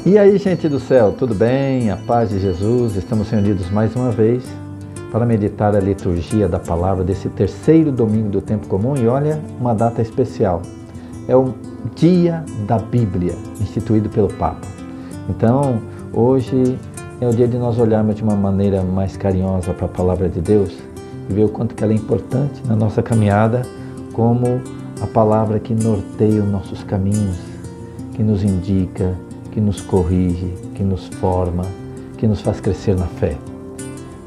E aí, gente do céu, tudo bem? A paz de Jesus, estamos reunidos mais uma vez para meditar a liturgia da palavra desse terceiro domingo do tempo comum e olha, uma data especial. É o Dia da Bíblia, instituído pelo Papa. Então, hoje é o dia de nós olharmos de uma maneira mais carinhosa para a palavra de Deus e ver o quanto que ela é importante na nossa caminhada, como a palavra que norteia os nossos caminhos, que nos indica, que nos corrige, que nos forma, que nos faz crescer na fé.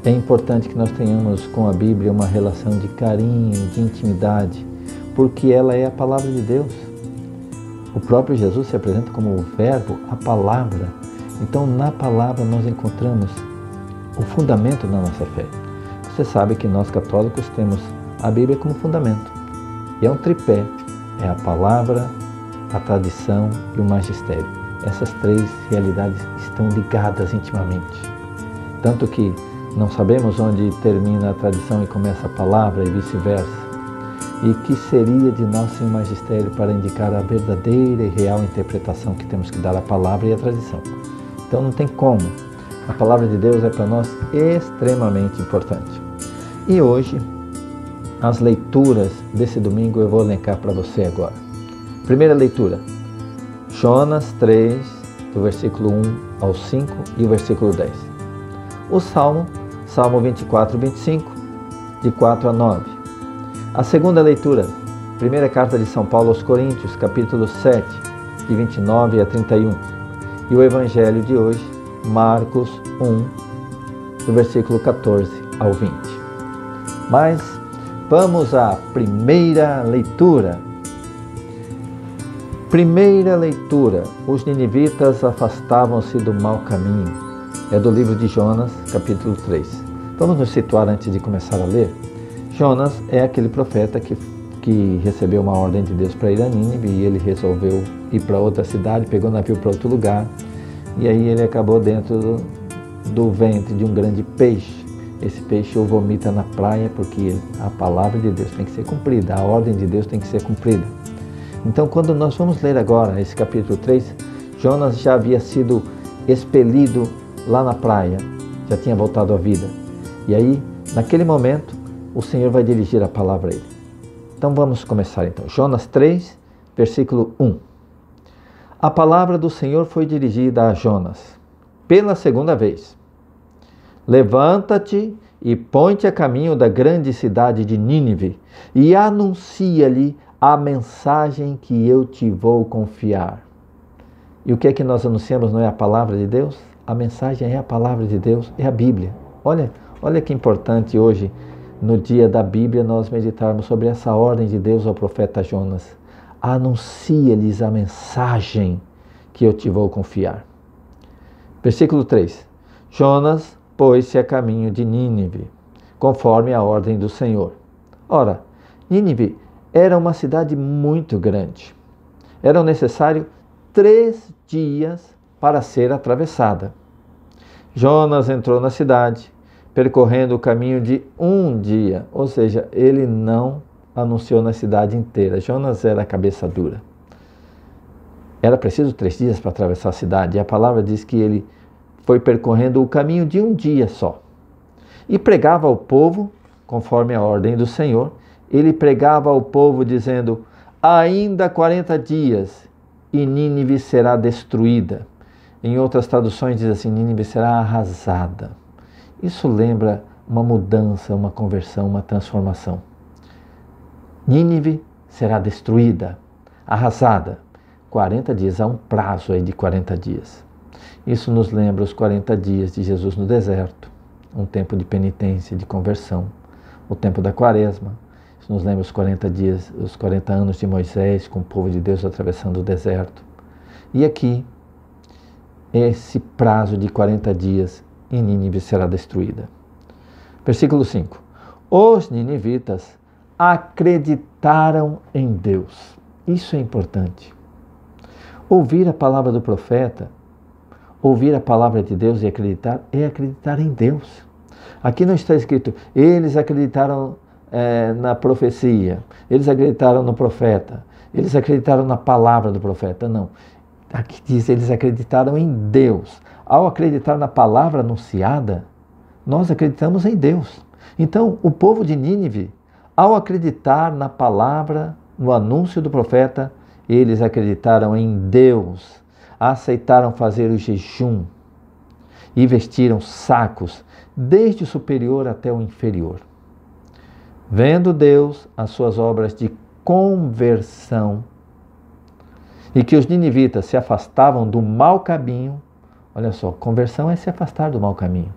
É importante que nós tenhamos com a Bíblia uma relação de carinho, de intimidade, porque ela é a palavra de Deus. O próprio Jesus se apresenta como o verbo, a palavra. Então, na palavra nós encontramos o fundamento da nossa fé. Você sabe que nós católicos temos a Bíblia como fundamento. E é um tripé, é a palavra, a tradição e o magistério. Essas três realidades estão ligadas intimamente. Tanto que não sabemos onde termina a tradição e começa a palavra e vice-versa. E que seria de nós sem o magistério para indicar a verdadeira e real interpretação que temos que dar à palavra e à tradição. Então não tem como. A palavra de Deus é para nós extremamente importante. E hoje, as leituras desse domingo eu vou elencar para você agora. Primeira leitura. Jonas 3, do versículo 1 ao 5 e o versículo 10. O Salmo 24 e 25, de 4 a 9. A segunda leitura, primeira carta de São Paulo aos Coríntios, capítulo 7, de 29 a 31. E o Evangelho de hoje, Marcos 1, do versículo 14 ao 20. Mas vamos à primeira leitura. Primeira leitura, os ninivitas afastavam-se do mau caminho. É do livro de Jonas, capítulo 3. Vamos nos situar antes de começar a ler. Jonas é aquele profeta que recebeu uma ordem de Deus para ir a Nínive e ele resolveu ir para outra cidade, pegou navio para outro lugar e aí ele acabou dentro do ventre de um grande peixe. Esse peixe o vomita na praia porque a palavra de Deus tem que ser cumprida, a ordem de Deus tem que ser cumprida. Então, quando nós vamos ler agora esse capítulo 3, Jonas já havia sido expelido lá na praia, já tinha voltado à vida. E aí, naquele momento, o Senhor vai dirigir a palavra a ele. Então, vamos começar então. Jonas 3, versículo 1. A palavra do Senhor foi dirigida a Jonas, pela segunda vez. Levanta-te e põe-te a caminho da grande cidade de Nínive e anuncia-lhe a mensagem que eu te vou confiar. E o que é que nós anunciamos? Não é a palavra de Deus? A mensagem é a palavra de Deus, é a Bíblia. Olha que importante hoje, no dia da Bíblia, nós meditarmos sobre essa ordem de Deus ao profeta Jonas. Anuncia-lhes a mensagem que eu te vou confiar. Versículo 3. Jonas pôs-se a caminho de Nínive, conforme a ordem do Senhor. Ora, Nínive era uma cidade muito grande. Eram necessários 3 dias para ser atravessada. Jonas entrou na cidade, percorrendo o caminho de 1 dia, ou seja, ele não anunciou na cidade inteira. Jonas era a cabeça dura. Era preciso 3 dias para atravessar a cidade, e a palavra diz que ele foi percorrendo o caminho de 1 dia só. E pregava ao povo, conforme a ordem do Senhor. Ele pregava ao povo dizendo: ainda 40 dias e Nínive será destruída. Em outras traduções diz assim: Nínive será arrasada. Isso lembra uma mudança, uma conversão, uma transformação. Nínive será destruída, arrasada. 40 dias, há um prazo aí de 40 dias. Isso nos lembra os 40 dias de Jesus no deserto, um tempo de penitência, de conversão, o tempo da quaresma. Isso nos lembra os 40 dias, os 40 anos de Moisés com o povo de Deus atravessando o deserto. E aqui, esse prazo de 40 dias e Nínive será destruída. Versículo 5. Os ninivitas acreditaram em Deus. Isso é importante. Ouvir a palavra do profeta, ouvir a palavra de Deus e acreditar, é acreditar em Deus. Aqui não está escrito, eles acreditaram na profecia, eles acreditaram no profeta, eles acreditaram na palavra do profeta. Não. Aqui diz, eles acreditaram em Deus. Ao acreditar na palavra anunciada, nós acreditamos em Deus. Então, o povo de Nínive, ao acreditar na palavra, no anúncio do profeta, eles acreditaram em Deus, aceitaram fazer o jejum e vestiram sacos, desde o superior até o inferior. Vendo Deus as suas obras de conversão e que os ninivitas se afastavam do mau caminho, olha só, conversão é se afastar do mau caminho.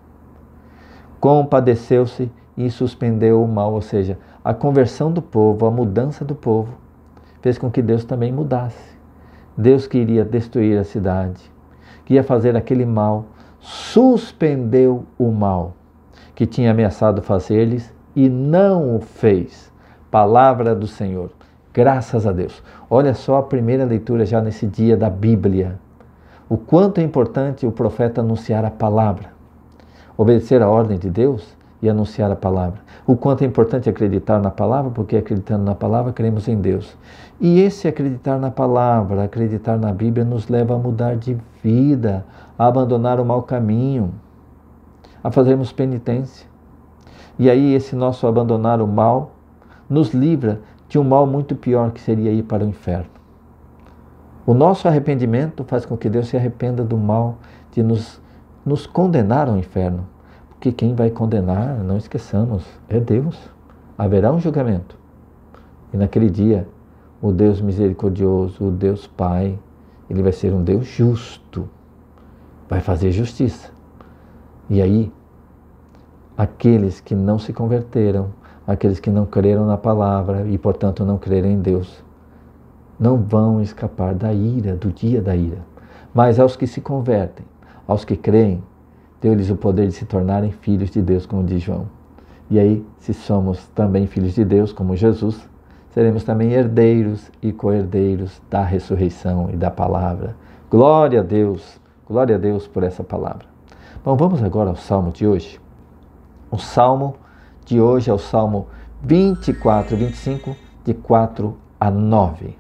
Compadeceu-se e suspendeu o mal, ou seja, a conversão do povo, a mudança do povo, fez com que Deus também mudasse. Deus queria destruir a cidade, queria fazer aquele mal, suspendeu o mal que tinha ameaçado fazer-lhes e não o fez. Palavra do Senhor. Graças a Deus. Olha só a primeira leitura já nesse dia da Bíblia. O quanto é importante o profeta anunciar a palavra. Obedecer a ordem de Deus e anunciar a palavra. O quanto é importante acreditar na palavra, porque acreditando na palavra, cremos em Deus. E esse acreditar na palavra, acreditar na Bíblia, nos leva a mudar de vida, a abandonar o mau caminho, a fazermos penitência. E aí esse nosso abandonar o mal nos livra de um mal muito pior, que seria ir para o inferno. O nosso arrependimento faz com que Deus se arrependa do mal de nos condenar ao inferno. Porque quem vai condenar, não esqueçamos, é Deus. Haverá um julgamento. E naquele dia, o Deus misericordioso, o Deus Pai, Ele vai ser um Deus justo. Vai fazer justiça. E aí, aqueles que não se converteram, aqueles que não creram na palavra e, portanto, não creram em Deus, não vão escapar da ira, do dia da ira. Mas aos que se convertem, aos que creem, deu-lhes o poder de se tornarem filhos de Deus, como diz João. E aí, se somos também filhos de Deus, como Jesus, seremos também herdeiros e co-herdeiros da ressurreição e da palavra. Glória a Deus por essa palavra. Bom, vamos agora ao Salmo de hoje. O Salmo de hoje é o Salmo 24, 25, de 4 a 9.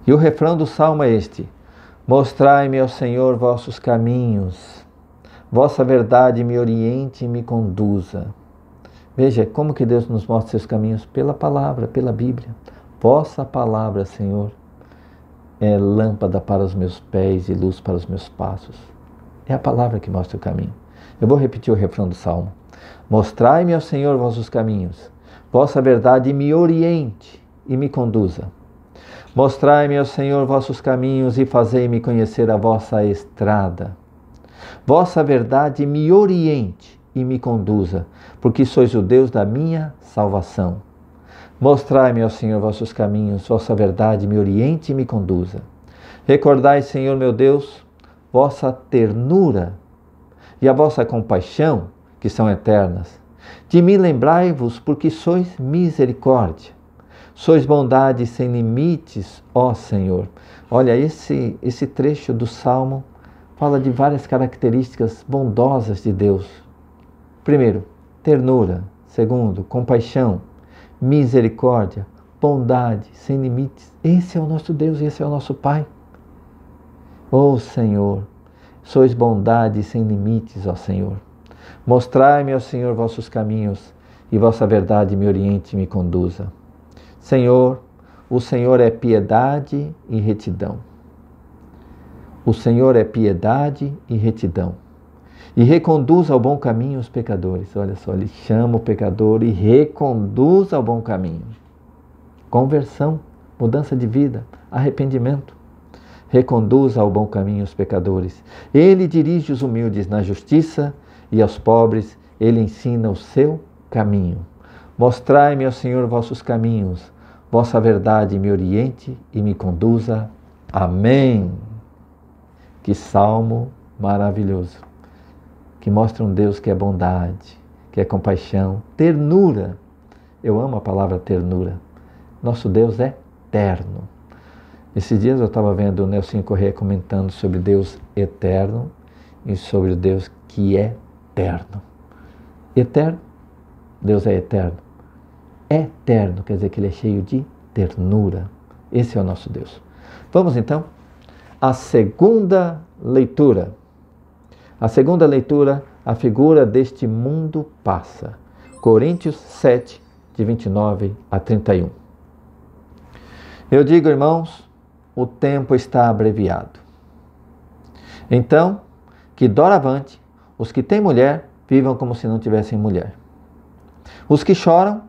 E o refrão do Salmo é este: Mostrai-me, ó Senhor, vossos caminhos, vossa verdade me oriente e me conduza. Veja como que Deus nos mostra seus caminhos pela palavra, pela Bíblia. Vossa palavra, Senhor, é lâmpada para os meus pés e luz para os meus passos. É a palavra que mostra o caminho. Eu vou repetir o refrão do Salmo. Mostrai-me, ó Senhor, vossos caminhos, vossa verdade me oriente e me conduza. Mostrai-me, ó Senhor, vossos caminhos e fazei-me conhecer a vossa estrada. Vossa verdade me oriente e me conduza, porque sois o Deus da minha salvação. Mostrai-me, ó Senhor, vossos caminhos, vossa verdade me oriente e me conduza. Recordai, Senhor meu Deus, vossa ternura e a vossa compaixão, que são eternas. De mim lembrai-vos, porque sois misericórdia. Sois bondade sem limites, ó Senhor. Olha, esse trecho do Salmo fala de várias características bondosas de Deus. Primeiro, ternura. Segundo, compaixão. Misericórdia. Bondade sem limites. Esse é o nosso Deus, esse é o nosso Pai. Ó Senhor, sois bondade sem limites, ó Senhor. Mostrai-me, ó Senhor, vossos caminhos, e vossa verdade me oriente e me conduza. Senhor, o Senhor é piedade e retidão. O Senhor é piedade e retidão. E reconduz ao bom caminho os pecadores. Olha só, Ele chama o pecador e reconduz ao bom caminho. Conversão, mudança de vida, arrependimento. Reconduz ao bom caminho os pecadores. Ele dirige os humildes na justiça e aos pobres Ele ensina o seu caminho. Mostrai-me, ó Senhor, vossos caminhos, vossa verdade me oriente e me conduza. Amém. Que salmo maravilhoso, que mostra um Deus que é bondade, que é compaixão, ternura. Eu amo a palavra ternura. Nosso Deus é terno. Esses dias eu estava vendo o Nelson Corrêa comentando sobre Deus eterno e sobre o Deus que é eterno. Eterno, Deus é eterno. Eterno quer dizer que Ele é cheio de ternura. Esse é o nosso Deus. Vamos então a segunda leitura. A segunda leitura, a figura deste mundo passa. Coríntios 7, de 29 a 31. Eu digo, irmãos, o tempo está abreviado. Então, que doravante, os que têm mulher, vivam como se não tivessem mulher. Os que choram,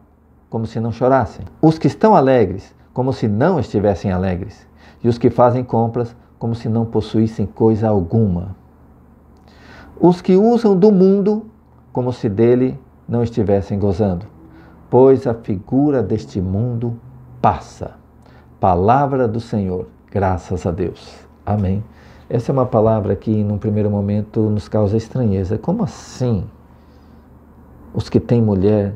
como se não chorassem. Os que estão alegres, como se não estivessem alegres. E os que fazem compras, como se não possuíssem coisa alguma. Os que usam do mundo, como se dele não estivessem gozando. Pois a figura deste mundo passa. Palavra do Senhor, graças a Deus. Amém. Essa é uma palavra que, num primeiro momento, nos causa estranheza. Como assim? Os que têm mulher,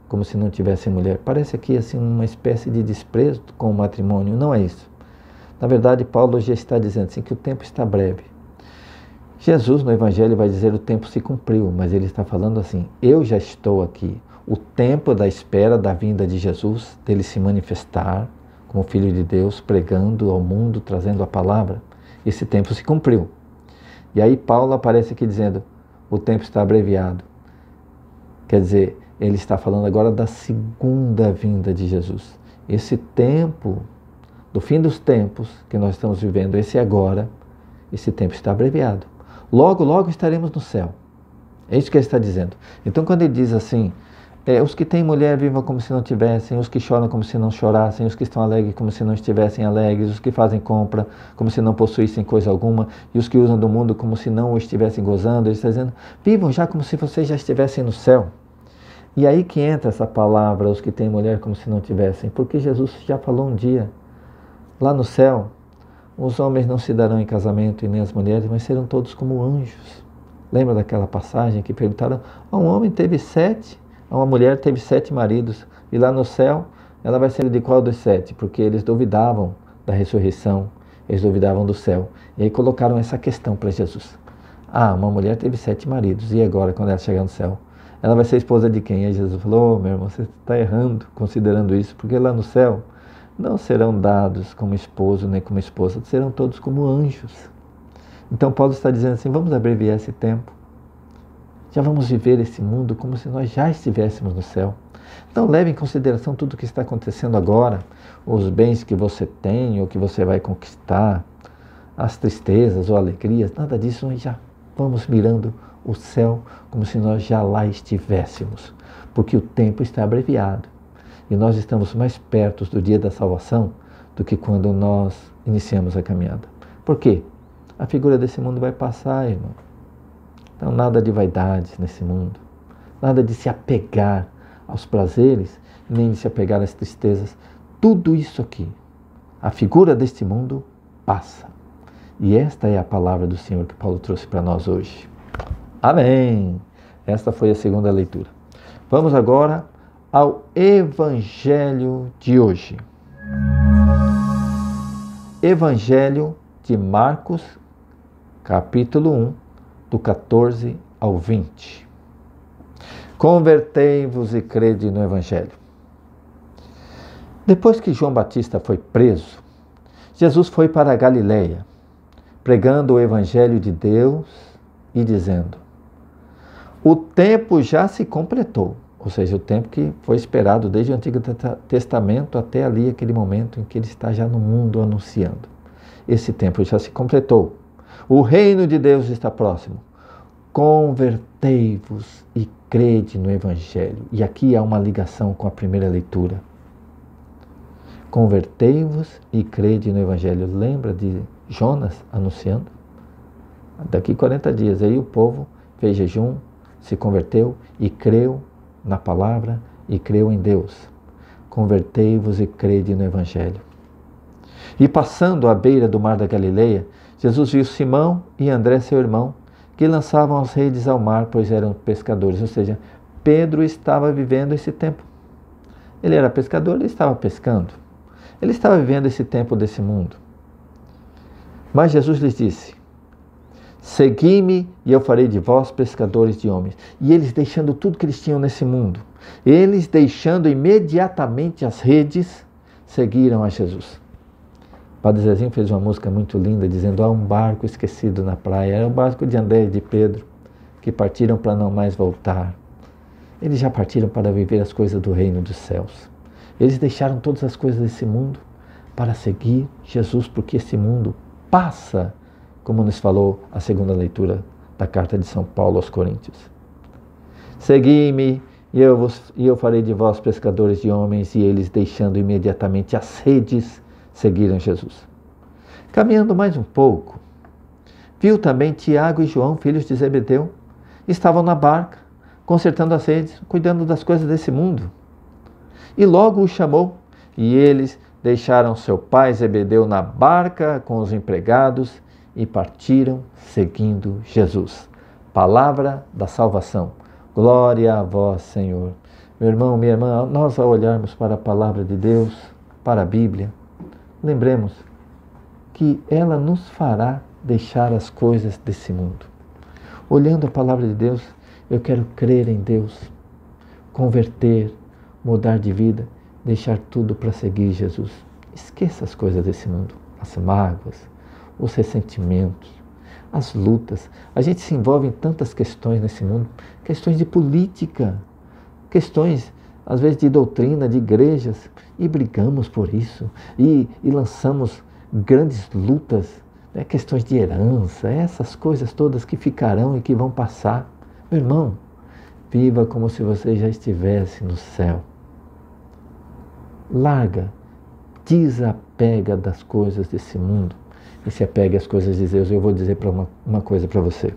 como se não tivessem mulher. Parece aqui assim uma espécie de desprezo com o matrimônio. Não é isso. Na verdade, Paulo já está dizendo assim, que o tempo está breve. Jesus no Evangelho vai dizer o tempo se cumpriu, mas ele está falando assim, eu já estou aqui. O tempo da espera da vinda de Jesus, dele se manifestar como Filho de Deus, pregando ao mundo, trazendo a palavra, esse tempo se cumpriu. E aí Paulo aparece aqui dizendo, o tempo está abreviado. Quer dizer, ele está falando agora da segunda vinda de Jesus. Esse tempo, do fim dos tempos que nós estamos vivendo, esse agora, esse tempo está abreviado. Logo, logo estaremos no céu. É isso que ele está dizendo. Então, quando ele diz assim, os que têm mulher vivam como se não tivessem, os que choram como se não chorassem, os que estão alegres como se não estivessem alegres, os que fazem compra como se não possuíssem coisa alguma, e os que usam do mundo como se não o estivessem gozando, ele está dizendo, vivam já como se vocês já estivessem no céu. E aí que entra essa palavra, os que têm mulher como se não tivessem, porque Jesus já falou um dia, lá no céu, os homens não se darão em casamento e nem as mulheres, mas serão todos como anjos. Lembra daquela passagem que perguntaram, um homem teve 7, uma mulher teve 7 maridos, e lá no céu, ela vai ser de qual dos 7? Porque eles duvidavam da ressurreição, eles duvidavam do céu. E aí colocaram essa questão para Jesus. Uma mulher teve 7 maridos, e agora, quando ela chegar no céu? Ela vai ser esposa de quem? E aí Jesus falou, meu irmão, você está errando considerando isso, porque lá no céu não serão dados como esposo nem como esposa, serão todos como anjos. Então Paulo está dizendo assim, vamos abreviar esse tempo. Já vamos viver esse mundo como se nós já estivéssemos no céu. Não leve em consideração tudo o que está acontecendo agora, os bens que você tem ou que você vai conquistar, as tristezas ou alegrias, nada disso, nós já vamos mirando o céu como se nós já lá estivéssemos, porque o tempo está abreviado e nós estamos mais perto do dia da salvação do que quando nós iniciamos a caminhada. Por quê? A figura desse mundo vai passar, irmão. Então nada de vaidades nesse mundo, nada de se apegar aos prazeres, nem de se apegar às tristezas. Tudo isso aqui, a figura deste mundo passa. E esta é a palavra do Senhor que Paulo trouxe para nós hoje. Amém! Esta foi a segunda leitura. Vamos agora ao Evangelho de hoje. Evangelho de Marcos, capítulo 1, do 14 ao 20. Convertei-vos e crede no Evangelho. Depois que João Batista foi preso, Jesus foi para a Galileia, pregando o Evangelho de Deus e dizendo, o tempo já se completou, ou seja, o tempo que foi esperado desde o Antigo Testamento até ali, aquele momento em que ele está já no mundo anunciando. Esse tempo já se completou. O reino de Deus está próximo. Convertei-vos e crede no Evangelho. E aqui há uma ligação com a primeira leitura. Convertei-vos e crede no Evangelho. Lembra de Jonas anunciando? Daqui 40 dias, aí o povo fez jejum, se converteu e creu na palavra e creu em Deus. Convertei-vos e crede no Evangelho. E passando à beira do mar da Galileia, Jesus viu Simão e André, seu irmão, que lançavam as redes ao mar, pois eram pescadores. Ou seja, Pedro estava vivendo esse tempo. Ele era pescador, ele estava pescando. Ele estava vivendo esse tempo desse mundo. Mas Jesus lhes disse, segui-me e eu farei de vós pescadores de homens. E eles deixando tudo que eles tinham nesse mundo, eles deixando imediatamente as redes, seguiram a Jesus. Padre Zezinho fez uma música muito linda dizendo: há um barco esquecido na praia. Era o barco de André e de Pedro, que partiram para não mais voltar. Eles já partiram para viver as coisas do reino dos céus. Eles deixaram todas as coisas desse mundo para seguir Jesus, porque esse mundo passa, como nos falou a segunda leitura da carta de São Paulo aos Coríntios. Segui-me e eu farei de vós pescadores de homens. E eles, deixando imediatamente as redes, seguiram Jesus. Caminhando mais um pouco, viu também Tiago e João, filhos de Zebedeu, estavam na barca, consertando as redes, cuidando das coisas desse mundo. E logo os chamou, e eles deixaram seu pai Zebedeu na barca com os empregados e partiram seguindo Jesus. Palavra da salvação. Glória a vós, Senhor. Meu irmão, minha irmã, nós ao olharmos para a palavra de Deus, para a Bíblia, lembremos que ela nos fará deixar as coisas desse mundo. Olhando a palavra de Deus, eu quero crer em Deus, converter, mudar de vida, deixar tudo para seguir Jesus. Esqueça as coisas desse mundo, as mágoas, os ressentimentos, as lutas. A gente se envolve em tantas questões nesse mundo, questões de política, questões às vezes de doutrina, de igrejas, e brigamos por isso, e lançamos grandes lutas, né? Questões de herança, essas coisas todas que ficarão e que vão passar. Meu irmão, viva como se você já estivesse no céu. Larga, desapega das coisas desse mundo e se apegue às coisas de Deus. Eu vou dizer uma coisa para você.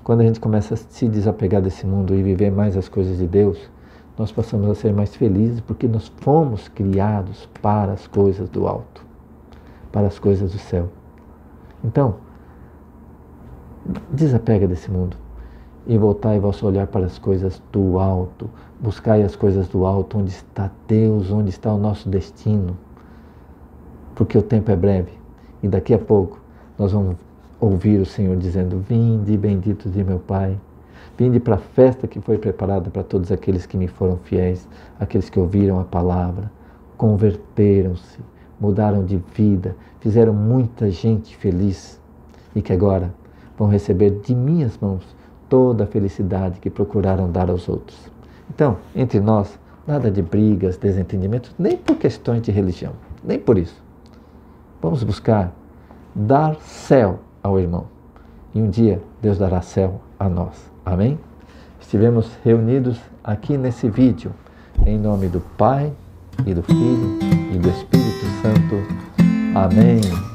Quando a gente começa a se desapegar desse mundo e viver mais as coisas de Deus, nós passamos a ser mais felizes, porque nós fomos criados para as coisas do alto, para as coisas do céu. Então, desapega desse mundo e voltai vosso olhar para as coisas do alto. Buscai as coisas do alto, onde está Deus, onde está o nosso destino. Porque o tempo é breve e daqui a pouco nós vamos ouvir o Senhor dizendo: vinde, benditos de meu Pai. Vinde para a festa que foi preparada para todos aqueles que me foram fiéis, aqueles que ouviram a palavra, converteram-se, mudaram de vida, fizeram muita gente feliz e que agora vão receber de minhas mãos toda a felicidade que procuraram dar aos outros. Então, entre nós, nada de brigas, desentendimentos, nem por questões de religião, nem por isso. Vamos buscar dar céu ao irmão. E um dia Deus dará céu a nós. Amém? Estivemos reunidos aqui nesse vídeo em nome do Pai, e do Filho, e do Espírito Santo. Amém.